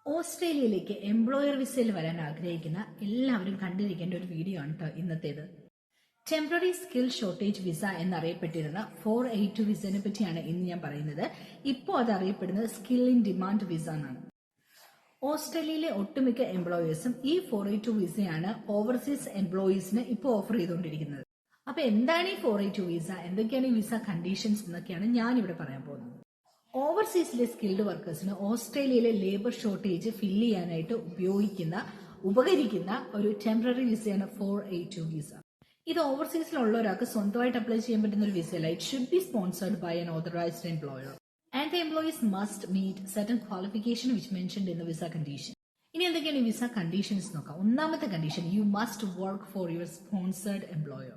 ഓസ്ട്രേലിയയിലേക്ക് എംപ്ലോയർ വിസയിൽ വരാൻ ആഗ്രഹിക്കുന്ന എല്ലാവരും കണ്ടിരിക്കേണ്ട ഒരു വീഡിയോ ആണ് കേട്ടോ ഇന്നത്തേത്. ടെമ്പററി സ്കിൽ ഷോർട്ടേജ് വിസ എന്നറിയപ്പെട്ടിരുന്ന 482 വിസയെ പറ്റിയാണ് ഇന്ന് ഞാൻ പറയുന്നത്. ഇപ്പോൾ അത് അറിയപ്പെടുന്നത് സ്കിൽ ഇൻ ഡിമാൻഡ് വിസ എന്നാണ്. ഓസ്ട്രേലിയയിലെ ഒട്ടുമിക്ക എംപ്ലോയേഴ്സും ഈ 482 വിസയാണ് ഓവർസീസ് എംപ്ലോയീസിന് ഇപ്പോൾ ഓഫർ ചെയ്തുകൊണ്ടിരിക്കുന്നത്. അപ്പൊ എന്താണ് ഈ 482 വിസ, എന്തൊക്കെയാണ് ഈ വിസ കണ്ടീഷൻസ് എന്നൊക്കെയാണ് ഞാൻ ഇവിടെ പറയാൻ പോകുന്നത്. ഓവർസീസിലെ സ്കിൽഡ് വർക്കേഴ്സിന് ഓസ്ട്രേലിയയിലെ ലേബർ ഷോർട്ടേജ് ഫില്ല് ചെയ്യാനായിട്ട് ഉപകരിക്കുന്ന ഒരു ടെമ്പററി വിസയാണ് 482 വിസ. ഇത് ഓവർസീസിലുള്ള ഒരാൾക്ക് സ്വന്തമായിട്ട് അപ്ലൈ ചെയ്യാൻ പറ്റുന്ന ഒരു വിസയല്ല. It should be sponsored by an authorised employer and the employees must meet certain qualification which mentioned in the visa condition. ഇനി എന്തൊക്കെയാണ് ഈ വിസ കണ്ടീഷൻസ് നോക്കാം. ഒന്നാമത്തെ condition, you must work for your sponsored employer.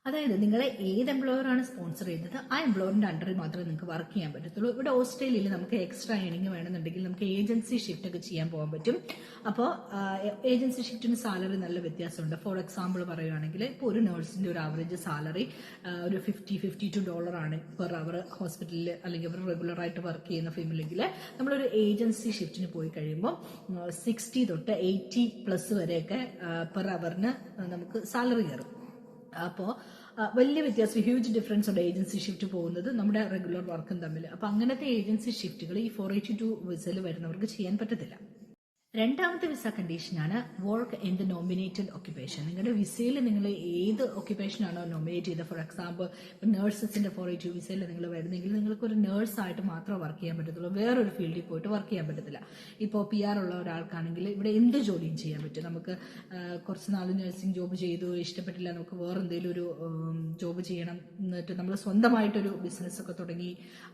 അതായത് നിങ്ങളെ ഏത് employer ആണ് sponsor ചെയ്യുന്നത് ആ എംപ്ലോയറിന്റെ അണ്ടറിൽ മാത്രമേ നിങ്ങൾക്ക് വർക്ക് ചെയ്യാൻ പറ്റത്തുള്ളൂ. ഇവിടെ ഓസ്ട്രേലിയയിൽ നമുക്ക് എക്സ്ട്രാ ഏണിംഗ് വേണമെന്നുണ്ടെങ്കിൽ നമുക്ക് ഏജൻസി ഷിഫ്റ്റ് ഒക്കെ ചെയ്യാൻ പോകാൻ പറ്റും. അപ്പോൾ ഏജൻസി ഷിഫ്റ്റിന് സാലറി നല്ല വ്യത്യാസമുണ്ട്. ഫോർ എക്സാമ്പിൾ പറയുകയാണെങ്കിൽ ഇപ്പോൾ ഒരു നഴ്സിന്റെ ഒരു ആവറേജ് സാലറി ഒരു $52 ആണ് പെർ അവർ ഹോസ്പിറ്റലിൽ, അല്ലെങ്കിൽ അവർ റെഗുലർ ആയിട്ട് വർക്ക് ചെയ്യുന്ന ഫീൽഡിലെങ്കിൽ നമ്മളൊരു ഏജൻസി ഷിഫ്റ്റിന് പോയി കഴിയുമ്പോൾ 60 തൊട്ട് 80+ വരെയൊക്കെ പെർ അവറിന് നമുക്ക് സാലറി കയറും. അപ്പോൾ വലിയ വ്യത്യാസം, ഹ്യൂജ് ഡിഫറൻസ് ഉണ്ട് ഏജൻസി ഷിഫ്റ്റ് പോകുന്നത് നമ്മുടെ റെഗുലർ വർക്കും തമ്മിൽ. അപ്പോൾ അങ്ങനത്തെ ഏജൻസി ഷിഫ്റ്റുകൾ ഈ 482 വിസയിൽ വരുന്നവർക്ക് ചെയ്യാൻ പറ്റത്തില്ല. രണ്ടാമത്തെ വിസ കണ്ടീഷനാണ് work in the nominated occupation. നിങ്ങളുടെ വിസയിൽ നിങ്ങൾ ഏത് ഓക്യുപ്പേഷൻ ആണോ നോമിനേറ്റ് ചെയ്തത്, ഫോർ എക്സാമ്പിൾ നഴ്സസിന്റെ 482 വിസയിൽ നിങ്ങൾ വരുന്നെങ്കിൽ നിങ്ങൾക്ക് ഒരു നേഴ്സായിട്ട് മാത്രമേ വർക്ക് ചെയ്യാൻ പറ്റത്തുള്ളൂ, വേറൊരു ഫീൽഡിൽ പോയിട്ട് വർക്ക് ചെയ്യാൻ പറ്റത്തില്ല. ഇപ്പോൾ PR ഉള്ള ഒരാൾക്കാണെങ്കിൽ ഇവിടെ എന്ത് ജോലിയും ചെയ്യാൻ പറ്റും. നമുക്ക് കുറച്ച് നാൾ നഴ്സിംഗ് ജോബ് ചെയ്തു, ഇഷ്ടപ്പെട്ടില്ല, നമുക്ക് വേറെ എന്തെങ്കിലും ഒരു ജോബ് ചെയ്യണം, എന്നിട്ട് നമ്മൾ സ്വന്തമായിട്ടൊരു ബിസിനസ് ഒക്കെ തുടങ്ങി,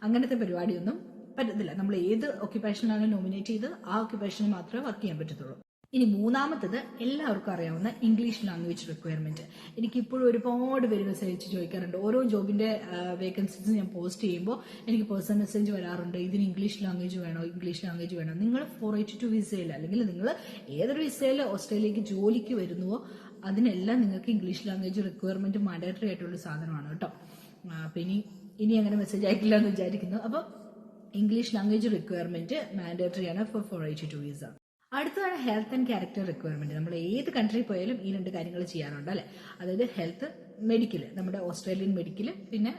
അങ്ങനത്തെ പരിപാടിയൊന്നും പറ്റത്തില്ല. നമ്മൾ ഏത് ഓക്യുപ്പേഷനാണ് നോമിനേറ്റ് ചെയ്ത് ആ ഓക്യുപ്പേഷനിൽ മാത്രമേ വർക്ക് ചെയ്യാൻ പറ്റത്തുള്ളൂ. ഇനി മൂന്നാമത്തത് എല്ലാവർക്കും അറിയാവുന്ന ഇംഗ്ലീഷ് ലാംഗ്വേജ് റിക്വയർമെന്റ്. എനിക്കിപ്പോഴും ഒരുപാട് പേര് മെസ്സേജ് ചോദിക്കാറുണ്ട്. ഓരോ ജോബിന്റെ വേക്കൻസീസ് ഞാൻ പോസ്റ്റ് ചെയ്യുമ്പോൾ എനിക്ക് പേഴ്സണൽ മെസ്സേജ് വരാറുണ്ട്, ഇതിന് ഇംഗ്ലീഷ് ലാംഗ്വേജ് വേണോ. നിങ്ങൾ 482 വിസയിൽ അല്ലെങ്കിൽ നിങ്ങൾ ഏതൊരു വിസയിൽ ഓസ്ട്രേലിയക്ക് ജോലിക്ക് വരുന്നുവോ അതിനെല്ലാം നിങ്ങൾക്ക് ഇംഗ്ലീഷ് ലാംഗ്വേജ് റിക്വയർമെന്റ് മാൻഡേറ്ററി ആയിട്ടുള്ള സാധനമാണ് കേട്ടോ. അപ്പൊ ഇനി അങ്ങനെ മെസ്സേജ് അയക്കില്ല എന്ന് വിചാരിക്കുന്നു. അപ്പൊ ഇംഗ്ലീഷ് ലാംഗ്വേജ് റിക്വയർമെന്റ് മാൻഡേറ്ററി ആണ് ഫോർ 482 വിസ. അടുത്തതാണ് ഹെൽത്ത് ആൻഡ് ക്യാരക്ടർ റിക്വയർമെന്റ്. നമ്മൾ ഏത് കൺട്രി പോയാലും ഈ രണ്ട് കാര്യങ്ങൾ ചെയ്യാറുണ്ട് അല്ലെ. അതായത് ഹെൽത്ത്, മെഡിക്കൽ, നമ്മുടെ ഓസ്ട്രേലിയൻ മെഡിക്കൽ, പിന്നെ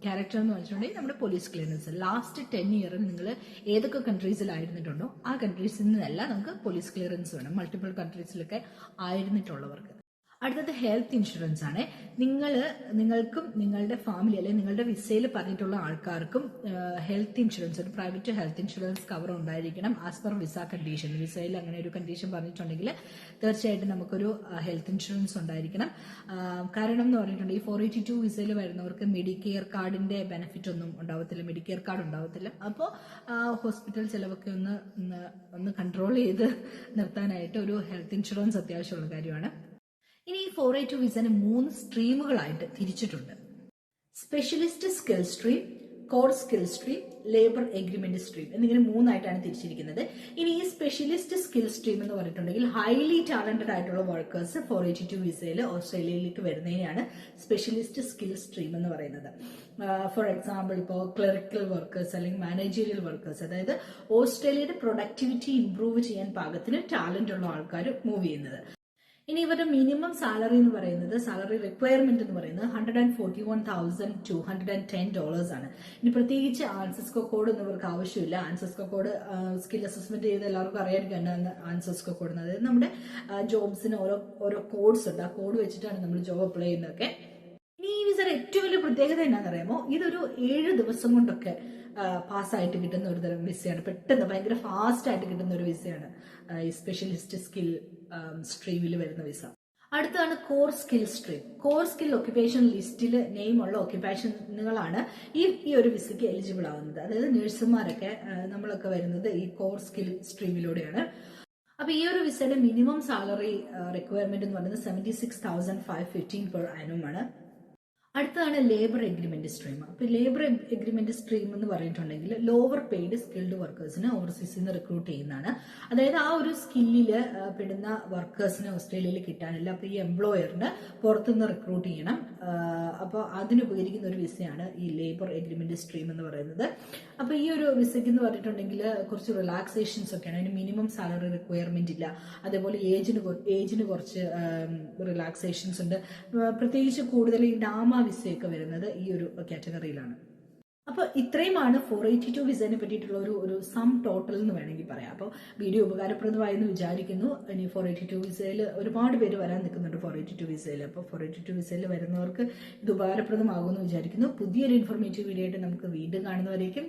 ക്യാരക്ടർ എന്ന് വെച്ചിട്ടുണ്ടെങ്കിൽ നമ്മുടെ പോലീസ് ക്ലിയറൻസ്. ലാസ്റ്റ് 10 ഇയറിൽ നിങ്ങൾ ഏതൊക്കെ കൺട്രീസിലായിരുന്നിട്ടുണ്ടോ ആ കൺട്രീസിൽ നിന്നെല്ലാം നമുക്ക് പോലീസ് ക്ലിയറൻസ് വേണം, മൾട്ടിപ്പിൾ കൺട്രീസിലൊക്കെ ആയിരുന്നിട്ടുള്ളവർക്ക്. അടുത്തത് ഹെൽത്ത് ഇൻഷുറൻസ് ആണ്. നിങ്ങൾക്കും നിങ്ങളുടെ ഫാമിലി അല്ലെങ്കിൽ നിങ്ങളുടെ വിസയിൽ പറഞ്ഞിട്ടുള്ള ആൾക്കാർക്കും ഹെൽത്ത് ഇൻഷുറൻസ്, ഒരു പ്രൈവറ്റ് ഹെൽത്ത് ഇൻഷുറൻസ് കവർ ഉണ്ടായിരിക്കണം ആസ് പെർ വിസ കണ്ടീഷൻ. വിസയിൽ അങ്ങനെ ഒരു കണ്ടീഷൻ പറഞ്ഞിട്ടുണ്ടെങ്കിൽ തീർച്ചയായിട്ടും നമുക്കൊരു ഹെൽത്ത് ഇൻഷുറൻസ് ഉണ്ടായിരിക്കണം. കാരണം എന്ന് പറഞ്ഞിട്ടുണ്ടെങ്കിൽ ഈ 482 വിസയിൽ വരുന്നവർക്ക് മെഡിക്കെയർ കാർഡിന്റെ ബെനിഫിറ്റ് ഒന്നും ഉണ്ടാവത്തില്ല, മെഡിക്കെയർ കാർഡ് ഉണ്ടാവത്തില്ല. അപ്പോൾ ഹോസ്പിറ്റൽ ചിലവൊക്കെ ഒന്ന് കൺട്രോൾ ചെയ്ത് നിർത്താനായിട്ട് ഒരു ഹെൽത്ത് ഇൻഷുറൻസ് അത്യാവശ്യമുള്ള കാര്യമാണ്. ഇനി ഈ 482 വിസനെ 3 സ്ട്രീമുകളായിട്ട് തിരിച്ചിട്ടുണ്ട്. Specialist skill stream, core skill stream, labour agreement stream എന്നിങ്ങനെ 3ആയിട്ടാണ് തിരിച്ചിരിക്കുന്നത്. ഇനി ഈ സ്പെഷ്യലിസ്റ്റ് സ്കിൽ സ്ട്രീം എന്ന് പറഞ്ഞിട്ടുണ്ടെങ്കിൽ ഹൈലി ടാലന്റഡ് ആയിട്ടുള്ള വർക്കേഴ്സ് 482 വിസയിൽ ഓസ്ട്രേലിയയിലേക്ക് വരുന്നതിനാണ് സ്പെഷ്യലിസ്റ്റ് സ്കിൽ സ്ട്രീം എന്ന് പറയുന്നത്. ഫോർ എക്സാമ്പിൾ ഇപ്പോൾ ക്ലറിക്കൽ വർക്കേഴ്സ് അല്ലെങ്കിൽ മാനേജീരിയൽ വർക്കേഴ്സ്, അതായത് ഓസ്ട്രേലിയയുടെ പ്രൊഡക്ടിവിറ്റി ഇംപ്രൂവ് ചെയ്യാൻ പാകത്തിന് ടാലന്റ് ഉള്ള ആൾക്കാർ മൂവ് ചെയ്യുന്നത്. ഇനി ഇവരുടെ മിനിമം സാലറി എന്ന് പറയുന്നത്, സാലറി റിക്വയർമെന്റ് എന്ന് പറയുന്നത് $141,210 ആണ്. ഇനി പ്രത്യേകിച്ച് ആൻസസ്കോ കോഡ് ഒന്നും ഇവർക്ക് ആവശ്യമില്ല. ആൻസസ്കോ കോഡ് സ്കിൽ അസസ്മെന്റ് ചെയ്ത് എല്ലാവർക്കും അറിയാതിരിക്കുകയാണ് ആൻസസ്കോ കോഡ്. അതായത് നമ്മുടെ ജോബ്സിന് ഓരോ കോഡ്സ് ഉണ്ട്, ആ കോഡ് വെച്ചിട്ടാണ് നമ്മൾ ജോബ് അപ്ലൈ ചെയ്യുന്നതൊക്കെ. ഇനി ഈ വിസയുടെ ഏറ്റവും വലിയ പ്രത്യേകത എന്നാന്ന് അറിയാമോ, ഇതൊരു 7 ദിവസം കൊണ്ടൊക്കെ പാസ്സായിട്ട് കിട്ടുന്ന ഒരു തരം വിസയാണ്. പെട്ടെന്ന് ഭയങ്കര ഫാസ്റ്റ് ആയിട്ട് കിട്ടുന്ന ഒരു വിസയാണ് ഈ സ്പെഷ്യലിസ്റ്റ് സ്കിൽ സ്ട്രീമിൽ വരുന്ന വിസ. അടുത്താണ് core skill stream. Core skill occupation ലിസ്റ്റിൽ നെയിമുള്ള ഒക്യുപ്പേഷനുകളാണ് ഈ ഒരു വിസയ്ക്ക് എലിജിബിൾ ആവുന്നത്. അതായത് നഴ്സുമാരൊക്കെ നമ്മളൊക്കെ വരുന്നത് ഈ കോർ സ്കിൽ സ്ട്രീമിലൂടെയാണ്. അപ്പൊ ഈ ഒരു വിസയുടെ മിനിമം സാലറി റിക്വയർമെന്റ് എന്ന് പറയുന്നത് $76,515 per annum ആണ്. അടുത്തതാണ് ലേബർ എഗ്രിമെന്റ് സ്ട്രീം. അപ്പൊ ലേബർ എഗ്രിമെന്റ് സ്ട്രീം എന്ന് പറഞ്ഞിട്ടുണ്ടെങ്കിൽ ലോവർ പെയ്ഡ് സ്കിൽഡ് വർക്കേഴ്സിന് ഓവർസീസിൽ നിന്ന് റിക്രൂട്ട് ചെയ്യുന്നതാണ്. അതായത് ആ ഒരു സ്കില്ലില് പെടുന്ന വർക്കേഴ്സിന് ഓസ്ട്രേലിയയിൽ കിട്ടാനില്ല. അപ്പൊ ഈ എംപ്ലോയറിന് പുറത്തുനിന്ന് റിക്രൂട്ട് ചെയ്യണം. അപ്പോൾ അതിന് ഉപകരിക്കുന്ന ഒരു വിസയാണ് ഈ ലേബർ എഗ്രിമെന്റ് സ്ട്രീം എന്ന് പറയുന്നത്. അപ്പൊ ഈ ഒരു വിസയ്ക്ക് എന്ന് പറഞ്ഞിട്ടുണ്ടെങ്കിൽ കുറച്ച് റിലാക്സേഷൻസ് ഒക്കെയാണ്. അതിന് മിനിമം സാലറി റിക്വയർമെന്റ് ഇല്ല. അതേപോലെ ഏജിന് കുറച്ച് റിലാക്സേഷൻസ് ഉണ്ട്. പ്രത്യേകിച്ച് കൂടുതൽ ഈ ഡാമ വിസയൊക്കെ വരുന്നത് ഈ ഒരു കാറ്റഗറിയിലാണ്. അപ്പൊ ഇത്രയുമാണ് 482 വിസയെ പറ്റിയിട്ടുള്ള ഒരു സം ടോട്ടൽ എന്ന് വേണമെങ്കിൽ പറയാം. അപ്പോൾ വീഡിയോ ഉപകാരപ്രദമായെന്ന് വിചാരിക്കുന്നു. ഇനി 482 വിസയിൽ ഒരുപാട് പേര് വരാൻ നിൽക്കുന്നുണ്ട് 482 വിസയിൽ. അപ്പോൾ 482 വിസയിൽ വരുന്നവർക്ക് ഇത് ഉപകാരപ്രദമാകുമെന്ന് വിചാരിക്കുന്നു. പുതിയൊരു ഇൻഫോർമേറ്റീവ് വീഡിയോ ആയിട്ട് നമുക്ക് വീണ്ടും കാണുന്നവരേക്കും